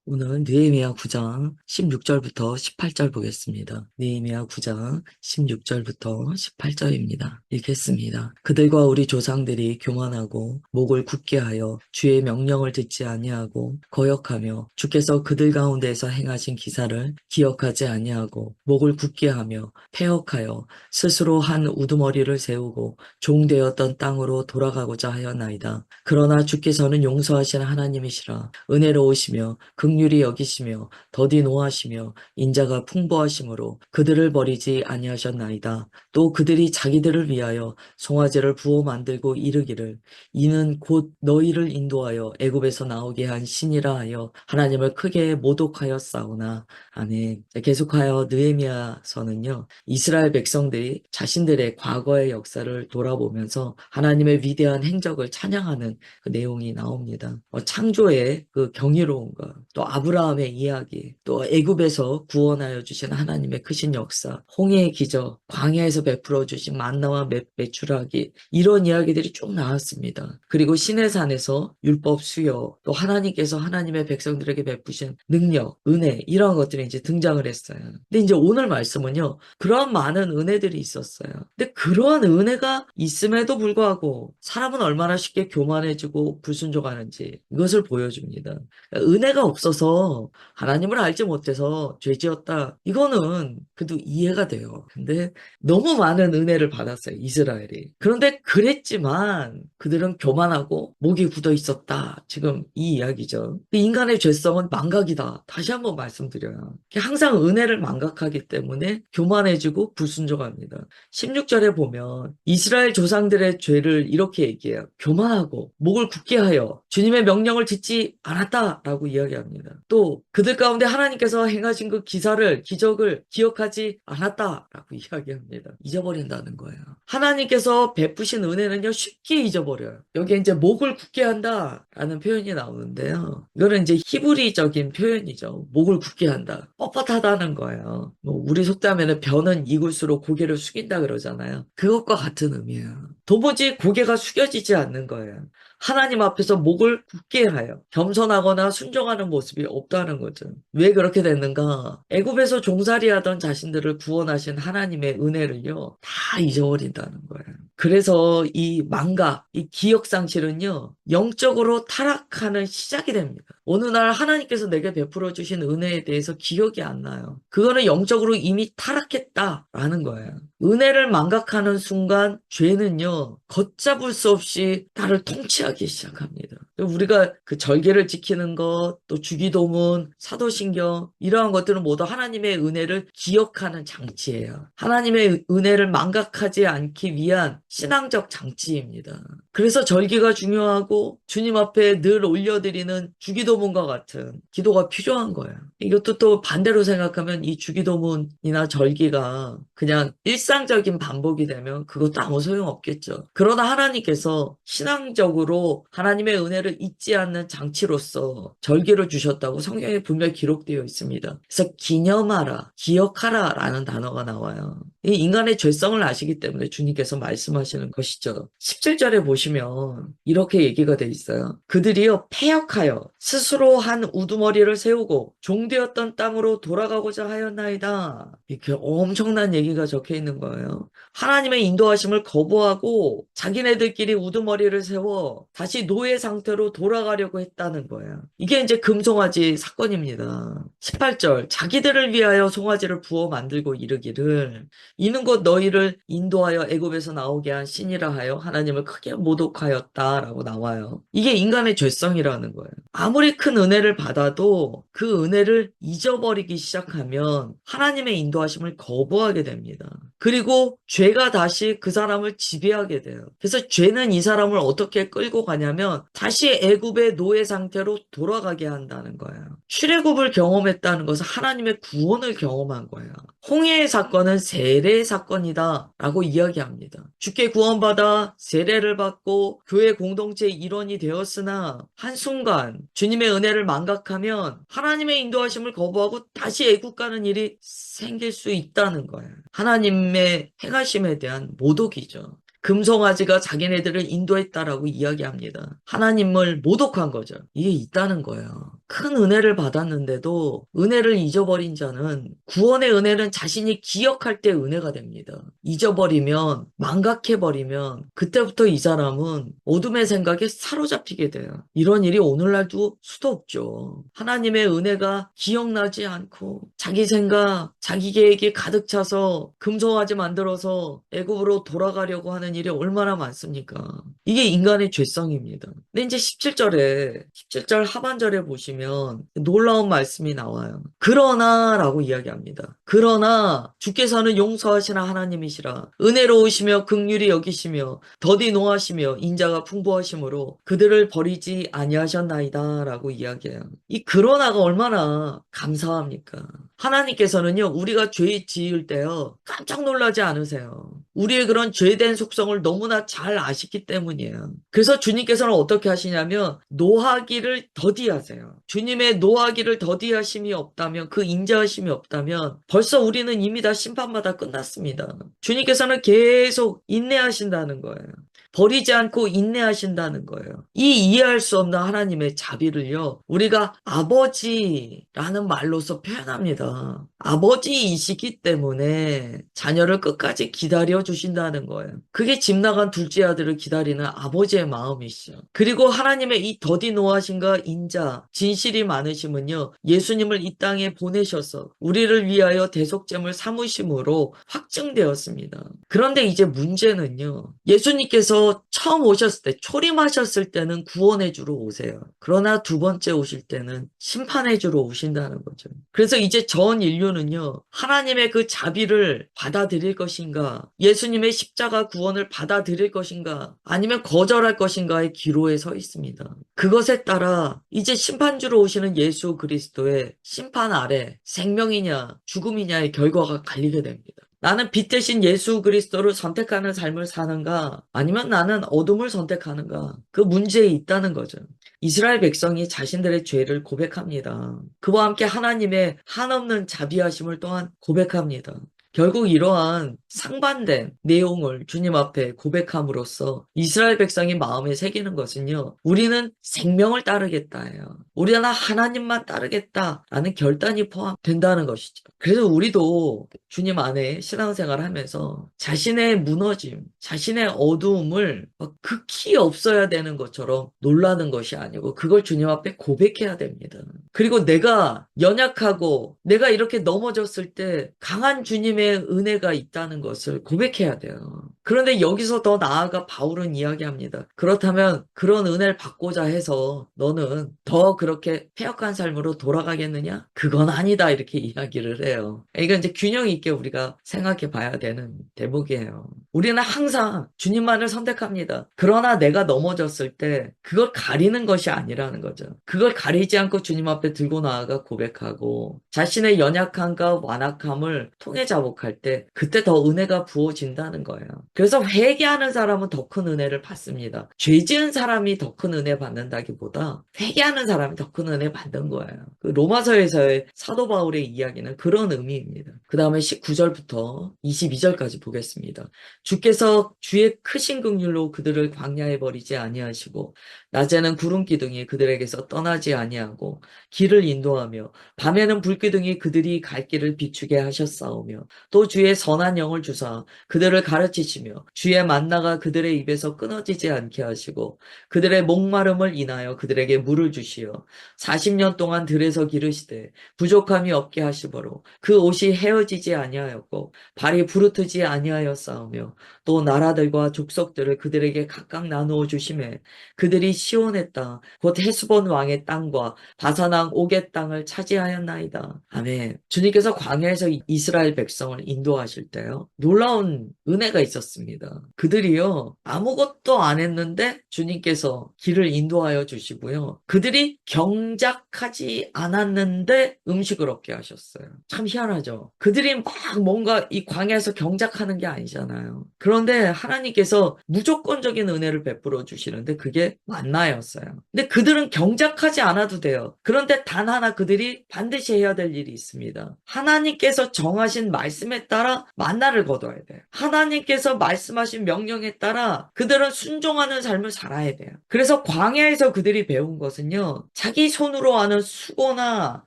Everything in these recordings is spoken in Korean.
오늘 느헤미야 9장 16절부터 18절 보겠습니다. 느헤미야 9장 16절부터 18절입니다. 읽겠습니다. 그들과 우리 조상들이 교만하고 목을 굳게 하여 주의 명령을 듣지 아니하고 거역하며 주께서 그들 가운데에서 행하신 기사를 기억하지 아니하고 목을 굳게 하며 패역하여 스스로 한 우두머리를 세우고 종되었던 땅으로 돌아가고자 하였나이다. 그러나 주께서는 용서하신 하나님이시라 은혜로우시며 긍휼히 여기시며 더디 노하시며 인자가 풍부하심으로 그들을 버리지 아니하셨나이다. 또 그들이 자기들을 위하여 송아지를 부어 만들고 이르기를 이는 곧 너희를 인도하여 애굽에서 나오게 한 신이라 하여 하나님을 크게 모독하였사오나. 아멘. 계속하여 느헤미야서는요, 이스라엘 백성들이 자신들의 과거의 역사를 돌아보면서 하나님의 위대한 행적을 찬양하는 그 내용이 나옵니다. 창조의 그 경이로운 것, 또 아브라함의 이야기, 또 애굽에서 구원하여 주신 하나님의 크신 역사, 홍해의 기적, 광야에서 베풀어 주신 만나와 메추라기, 이런 이야기들이 쭉 나왔습니다. 그리고 시내산에서 율법 수요, 또 하나님께서 하나님의 백성들에게 베푸신 능력, 은혜, 이런 것들이 이제 등장을 했어요. 근데 이제 오늘 말씀은요, 그러한 많은 은혜들이 있었어요. 근데 그러한 은혜가 있음에도 불구하고 사람은 얼마나 쉽게 교만해지고 불순종하는지 이것을 보여줍니다. 은혜가 없어서 하나님을 알지 못해서 죄지었다. 이거는 그래도 이해가 돼요. 근데 너무 많은 은혜를 받았어요, 이스라엘이. 그런데 그랬지만 그들은 교만하고 목이 굳어 있었다. 지금 이 이야기죠. 인간의 죄성은 망각이다. 다시 한번 말씀드려요. 항상 은혜를 망각하기 때문에 교만해지고 불순종합니다. 16절에 보면 이스라엘 조상들의 죄를 이렇게 얘기해요. 교만하고 목을 굳게 하여 주님의 명령을 듣지 않았다라고 이야기합니다. 또 그들 가운데 하나님께서 행하신 그 기적을 기억하지 않았다라고 이야기합니다. 잊어버린다는 거예요. 하나님께서 베푸신 은혜는요, 쉽게 잊어버려요. 여기에 이제 목을 굳게 한다라는 표현이 나오는데요. 이거는 이제 히브리적인 표현이죠. 목을 굳게 한다. 뻣뻣하다는 거예요. 뭐 우리 속담에는 벼는 익을수록 고개를 숙인다 그러잖아요. 그것과 같은 의미예요. 도무지 고개가 숙여지지 않는 거예요. 하나님 앞에서 목을 굳게 하여 겸손하거나 순종하는 모습이 없다는 거죠. 왜 그렇게 됐는가? 애굽에서 종살이하던 자신들을 구원하신 하나님의 은혜를요, 다 잊어버린다는 거예요. 그래서 이 망각, 이 기억 상실은요, 영적으로 타락하는 시작이 됩니다. 어느 날 하나님께서 내게 베풀어 주신 은혜에 대해서 기억이 안 나요. 그거는 영적으로 이미 타락했다라는 거예요. 은혜를 망각하는 순간 죄는요, 걷잡을 수 없이 나를 통치하기 시작합니다. 우리가 그 절개를 지키는 것, 또 주기도문, 사도신경, 이러한 것들은 모두 하나님의 은혜를 기억하는 장치예요. 하나님의 은혜를 망각하지 않기 위한 신앙적 장치입니다. 그래서 절기가 중요하고 주님 앞에 늘 올려드리는 주기도문과 같은 기도가 필요한 거예요. 이것도 또 반대로 생각하면 이 주기도문이나 절기가 그냥 일상적인 반복이 되면 그것도 아무 소용없겠죠. 그러나 하나님께서 신앙적으로 하나님의 은혜를 잊지 않는 장치로서 절기를 주셨다고 성경에 분명히 기록되어 있습니다. 그래서 기념하라, 기억하라 라는 단어가 나와요. 이 인간의 죄성을 아시기 때문에 주님께서 말씀하시는 것이죠. 17절에 보시면 이렇게 얘기가 돼 있어요. 그들이요 패역하여 스스로 한 우두머리를 세우고 종되었던 땅으로 돌아가고자 하였나이다. 이렇게 엄청난 얘기가 적혀 있는 거예요. 하나님의 인도하심을 거부하고 자기네들끼리 우두머리를 세워 다시 노예 상태로 돌아가려고 했다는 거예요. 이게 이제 금송아지 사건입니다. 18절 자기들을 위하여 송아지를 부어 만들고 이르기를 이는 곧 너희를 인도하여 애굽에서 나오게 한 신이라 하여 하나님을 크게 모독하였다라고 나와요. 이게 인간의 죄성이라는 거예요. 아무리 큰 은혜를 받아도 그 은혜를 잊어버리기 시작하면 하나님의 인도하심을 거부하게 됩니다. 그리고 죄가 다시 그 사람을 지배하게 돼요. 그래서 죄는 이 사람을 어떻게 끌고 가냐면 다시 애굽의 노예 상태로 돌아가게 한다는 거예요. 출애굽을 경험했다는 것은 하나님의 구원을 경험한 거예요. 홍해의 사건은 세례의 사건이다 라고 이야기합니다. 주께 구원받아 세례를 받고 교회 공동체의 일원이 되었으나 한순간 주님의 은혜를 망각하면 하나님의 인도하심을 거부하고 다시 애국 가는 일이 생길 수 있다는 거예요. 하나님의 행하심에 대한 모독이죠. 금송아지가 자기네들을 인도했다라고 이야기합니다. 하나님을 모독한 거죠. 이게 있다는 거예요. 큰 은혜를 받았는데도 은혜를 잊어버린 자는 구원의 은혜는 자신이 기억할 때 은혜가 됩니다. 잊어버리면 망각해버리면 그때부터 이 사람은 어둠의 생각에 사로잡히게 돼요. 이런 일이 오늘날도 수도 없죠. 하나님의 은혜가 기억나지 않고 자기 생각, 자기 계획이 가득 차서 금송아지 만들어서 애굽으로 돌아가려고 하는 일이 얼마나 많습니까? 이게 인간의 죄성입니다. 근데 이제 17절 하반절에 보시면 놀라운 말씀이 나와요. 그러나 라고 이야기합니다. 그러나 주께서는 용서하시는 하나님이시라 은혜로우시며 긍휼히 여기시며 더디 노하시며 인자가 풍부하심으로 그들을 버리지 아니하셨나이다 라고 이야기해요. 이 그러나가 얼마나 감사합니까? 하나님께서는요, 우리가 죄 지을 때요, 깜짝 놀라지 않으세요. 우리의 그런 죄된 속성을 너무나 잘 아시기 때문이에요. 그래서 주님께서는 어떻게 하시냐면, 노하기를 더디하세요. 주님의 노하기를 더디하심이 없다면, 그 인자하심이 없다면, 벌써 우리는 이미 다 심판받아 끝났습니다. 주님께서는 계속 인내하신다는 거예요. 버리지 않고 인내하신다는 거예요. 이 이해할 수 없는 하나님의 자비를요, 우리가 아버지라는 말로서 표현합니다. 아버지이시기 때문에 자녀를 끝까지 기다려 주신다는 거예요. 그게 집 나간 둘째 아들을 기다리는 아버지의 마음이시죠. 그리고 하나님의 이 더디 노하심과 인자, 진실이 많으심은요, 예수님을 이 땅에 보내셔서 우리를 위하여 대속죄물 삼으심으로 확증되었습니다. 그런데 이제 문제는요, 예수님께서 처음 오셨을 때, 초림하셨을 때는 구원해 주러 오세요. 그러나 두 번째 오실 때는 심판해 주러 오신다는 거죠. 그래서 이제 전 인류는요, 하나님의 그 자비를 받아들일 것인가, 예수님의 십자가 구원을 받아들일 것인가, 아니면 거절할 것인가의 기로에 서 있습니다. 그것에 따라 이제 심판주로 오시는 예수 그리스도의 심판 아래 생명이냐, 죽음이냐의 결과가 갈리게 됩니다. 나는 빛 대신 예수 그리스도를 선택하는 삶을 사는가? 아니면 나는 어둠을 선택하는가? 그 문제에 있다는 거죠. 이스라엘 백성이 자신들의 죄를 고백합니다. 그와 함께 하나님의 한없는 자비하심을 또한 고백합니다. 결국 이러한 상반된 내용을 주님 앞에 고백함으로써 이스라엘 백성이 마음에 새기는 것은요, 우리는 생명을 따르겠다예요. 우리는 하나님만 따르겠다라는 결단이 포함된다는 것이죠. 그래서 우리도 주님 안에 신앙생활을 하면서 자신의 무너짐, 자신의 어두움을 극히 없어야 되는 것처럼 놀라는 것이 아니고 그걸 주님 앞에 고백해야 됩니다. 그리고 내가 연약하고 내가 이렇게 넘어졌을 때 강한 주님의 은혜가 있다는 것을 고백해야 돼요. 그런데 여기서 더 나아가 바울은 이야기합니다. 그렇다면 그런 은혜를 받고자 해서 너는 더 그렇게 패역한 삶으로 돌아가겠느냐? 그건 아니다. 이렇게 이야기를 해요. 이건 이제 균형 있게 우리가 생각해 봐야 되는 대목이에요. 우리는 항상 주님만을 선택합니다. 그러나 내가 넘어졌을 때 그걸 가리는 것이 아니라는 거죠. 그걸 가리지 않고 주님 앞에 들고 나아가 고백하고 자신의 연약함과 완악함을 통해 자복할 때 그때 더 은혜가 부어진다는 거예요. 그래서 회개하는 사람은 더 큰 은혜를 받습니다. 죄 지은 사람이 더 큰 은혜 받는다기보다 회개하는 사람이 더 큰 은혜 받는 거예요. 그 로마서에서의 사도 바울의 이야기는 그런 의미입니다. 그 다음에 19절부터 22절까지 보겠습니다. 주께서 주의 크신 긍휼로 그들을 광야에 버리지 아니하시고 낮에는 구름 기둥이 그들에게서 떠나지 아니하고 길을 인도하며 밤에는 불기둥이 그들이 갈 길을 비추게 하셨사오며 또 주의 선한 영을 주사 그들을 가르치시며 주의 만나가 그들의 입에서 끊어지지 않게 하시고 그들의 목마름을 인하여 그들에게 물을 주시어 40년 동안 들에서 기르시되 부족함이 없게 하시므로 그 옷이 헤어지지 아니하였고 발이 부르트지 아니하였사오며 또 나라들과 족속들을 그들에게 각각 나누어 주심에 그들이 시온의 땅 곧 헤스본 왕의 땅과 바산 왕 옥의 땅을 차지하였나이다. 아멘. 주님께서 광야에서 이스라엘 백성을 인도하실 때요, 놀라운 은혜가 있었습니다. 그들이요, 아무것도 안 했는데 주님께서 길을 인도하여 주시고요. 그들이 경작하지 않았는데 음식을 얻게 하셨어요. 참 희한하죠. 그들이 막 뭔가 이 광야에서 경작하는 게 아니잖아요. 그러나 그런데 하나님께서 무조건적인 은혜를 베풀어 주시는데 그게 만나였어요. 근데 그들은 경작하지 않아도 돼요. 그런데 단 하나 그들이 반드시 해야 될 일이 있습니다. 하나님께서 정하신 말씀에 따라 만나를 거둬야 돼요. 하나님께서 말씀하신 명령에 따라 그들은 순종하는 삶을 살아야 돼요. 그래서 광야에서 그들이 배운 것은요, 자기 손으로 하는 수고나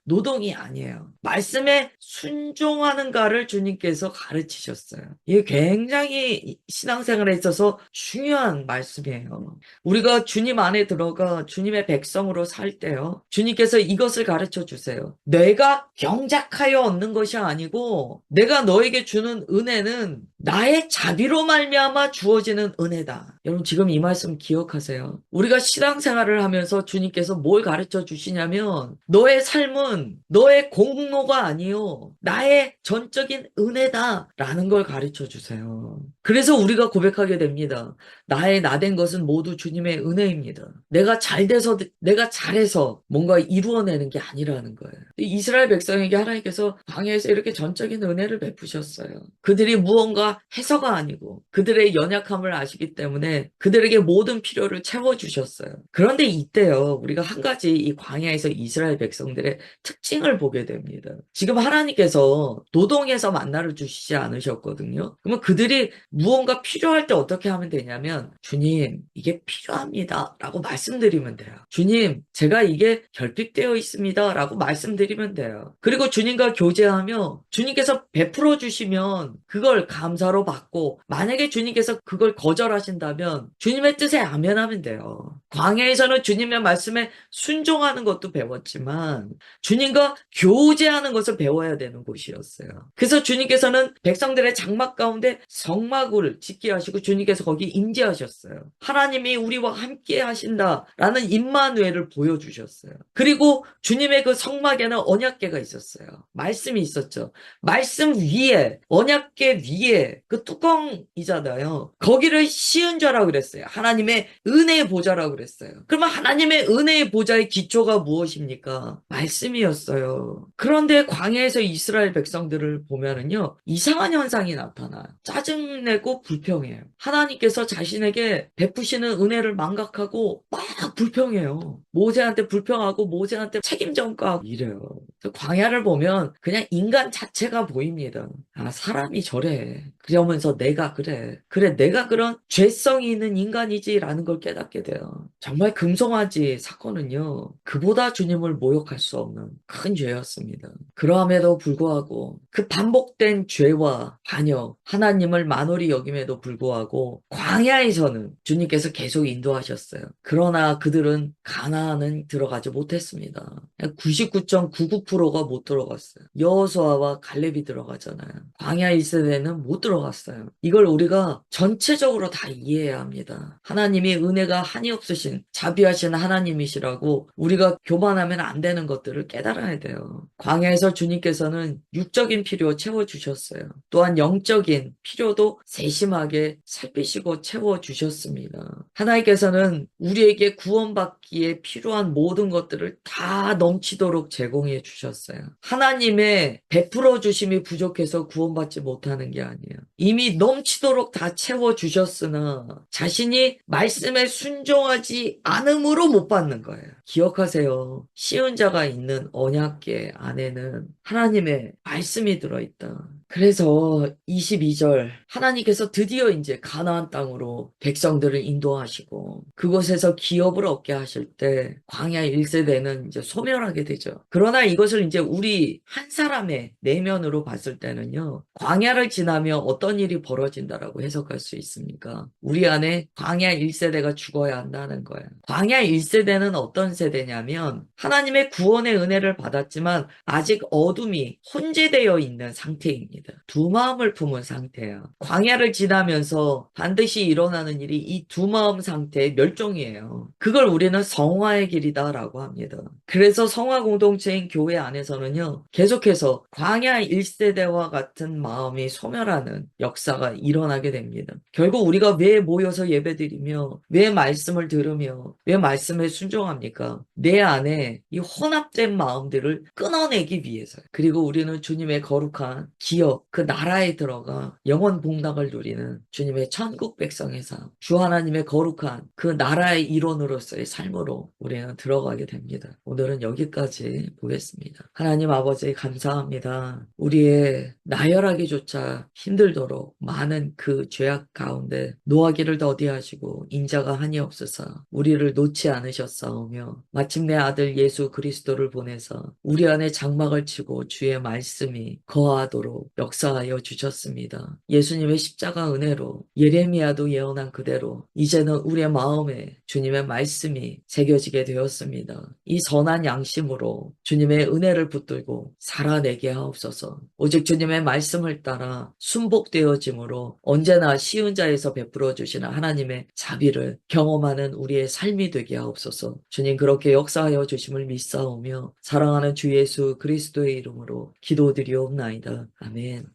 노동이 아니에요. 말씀에 순종하는가를 주님께서 가르치셨어요. 이게 굉장히 신앙생활에 있어서 중요한 말씀이에요. 우리가 주님 안에 들어가 주님의 백성으로 살 때요, 주님께서 이것을 가르쳐 주세요. 내가 경작하여 얻는 것이 아니고 내가 너에게 주는 은혜는 나의 자비로 말미암아 주어지는 은혜다. 여러분 지금 이 말씀 기억하세요. 우리가 신앙생활을 하면서 주님께서 뭘 가르쳐 주시냐면 너의 삶은 너의 공로가 아니요 나의 전적인 은혜다라는 걸 가르쳐 주세요. 그래서 우리가 고백하게 됩니다. 나의 나된 것은 모두 주님의 은혜입니다. 내가 잘해서 뭔가 이루어내는 게 아니라는 거예요. 이스라엘 백성에게 하나님께서 광야에서 이렇게 전적인 은혜를 베푸셨어요. 그들이 무언가 해서가 아니고 그들의 연약함을 아시기 때문에 그들에게 모든 필요를 채워주셨어요. 그런데 이때요, 우리가 한 가지 이 광야에서 이스라엘 백성들의 특징을 보게 됩니다. 지금 하나님께서 노동에서 만나를 주시지 않으셨거든요. 그러면 그들이 무언가 필요할 때 어떻게 하면 되냐면, 주님, 이게 필요합니다. 라고 말씀드리면 돼요. 주님, 제가 이게 결핍되어 있습니다. 라고 말씀드리면 돼요. 그리고 주님과 교제하며 주님께서 베풀어 주시면 그걸 감사로 받고, 만약에 주님께서 그걸 거절하신다면 주님의 뜻에 아멘하면 돼요. 광야에서는 주님의 말씀에 순종하는 것도 배웠지만 주님과 교제하는 것을 배워야 되는 곳이었어요. 그래서 주님께서는 백성들의 장막 가운데 성막을 짓게 하시고 주님께서 거기 임재하셨어요. 하나님이 우리와 함께 하신다라는 임마누엘을 보여주셨어요. 그리고 주님의 그 성막에는 언약궤가 있었어요. 말씀이 있었죠. 말씀 위에, 언약궤 위에 그 뚜껑이잖아요. 거기를 시은좌라고 그랬어요. 하나님의 은혜의 보좌라고 그랬어요. 그러면 하나님의 은혜의 보좌의 기초가 무엇입니까? 말씀이었어요. 그런데 광야에서 이스라엘 백성들을 보면은요, 이상한 현상이 나타나요. 짜증내고 불평해요. 하나님께서 자신에게 베푸시는 은혜를 망각하고 막 불평해요. 모세한테 불평하고 모세한테 책임 전가하고 이래요. 그래서 광야를 보면 그냥 인간 자체가 보입니다. 아, 사람이 저래. 그러면서 내가 그래. 그래, 내가 그런 죄성이 있는 인간이지라는 걸 깨닫게 돼요. 정말 금송아지 사건은요, 그보다 주님을 모욕할 수 없는 큰 죄였습니다. 그러함에도 불구하고 그 반복된 죄와 반역, 하나님을 만홀히 여김에도 불구하고 광야에서는 주님께서 계속 인도하셨어요. 그러나 그들은 가나안은 들어가지 못했습니다. 99.99%가 못 들어갔어요. 여호수아와 갈렙이 들어가잖아요. 광야 1세대는 못 들어갔어요. 이걸 우리가 전체적으로 다 이해해야 합니다. 하나님이 은혜가 한이 없으신 자비하신 하나님이시라고 우리가 교만하면 안 되는 것들을 깨달아야 돼요. 광야에서 주님께서는 육적인 필요 채워주셨어요. 또한 영적인 필요도 세심하게 살피시고 채워주셨습니다. 하나님께서는 우리에게 구원받기에 필요한 모든 것들을 다 넘치도록 제공해 주셨어요. 하나님의 베풀어 주심이 부족해서 구원받지 못하는 게 아니에요. 이미 넘치도록 다 채워주셨으나 자신이 말씀에 순종하지 않음으로 못 받는 거예요. 기억하세요. 시은자가 있는 언약궤 안에는 하나님의 말씀이 들어있다. 그래서 22절 하나님께서 드디어 이제 가나안 땅으로 백성들을 인도하시고 그곳에서 기업을 얻게 하실 때 광야 1세대는 이제 소멸하게 되죠. 그러나 이것을 이제 우리 한 사람의 내면으로 봤을 때는요, 광야를 지나며 어떤 일이 벌어진다라고 해석할 수 있습니까? 우리 안에 광야 1세대가 죽어야 한다는 거예요. 광야 1세대는 어떤 세대냐면 하나님의 구원의 은혜를 받았지만 아직 어둠이 혼재되어 있는 상태입니다. 두 마음을 품은 상태예요. 광야를 지나면서 반드시 일어나는 일이 이 두 마음 상태의 멸종이에요. 그걸 우리는 성화의 길이다라고 합니다. 그래서 성화 공동체인 교회 안에서는요, 계속해서 광야 1세대와 같은 마음이 소멸하는 역사가 일어나게 됩니다. 결국 우리가 왜 모여서 예배드리며 왜 말씀을 들으며 왜 말씀에 순종합니까? 내 안에 이 혼합된 마음들을 끊어내기 위해서요. 그리고 우리는 주님의 거룩한 기업 드디어 그 나라에 들어가 영원 복락을 누리는 주님의 천국 백성의 삶, 주 하나님의 거룩한 그 나라의 일원으로서의 삶으로 우리는 들어가게 됩니다. 오늘은 여기까지 보겠습니다. 하나님 아버지 감사합니다. 우리의 나열하기조차 힘들도록 많은 그 죄악 가운데 노하기를 더디하시고 인자가 한이 없으사 우리를 놓지 않으셨사오며 마침내 아들 예수 그리스도를 보내서 우리 안에 장막을 치고 주의 말씀이 거하도록 역사하여 주셨습니다. 예수님의 십자가 은혜로 예레미야도 예언한 그대로 이제는 우리의 마음에 주님의 말씀이 새겨지게 되었습니다. 이 선한 양심으로 주님의 은혜를 붙들고 살아내게 하옵소서. 오직 주님의 말씀을 따라 순복되어짐으로 언제나 쉬운 자에서 베풀어 주시는 하나님의 자비를 경험하는 우리의 삶이 되게 하옵소서. 주님 그렇게 역사하여 주심을 믿사오며 사랑하는 주 예수 그리스도의 이름으로 기도드리옵나이다. 아멘.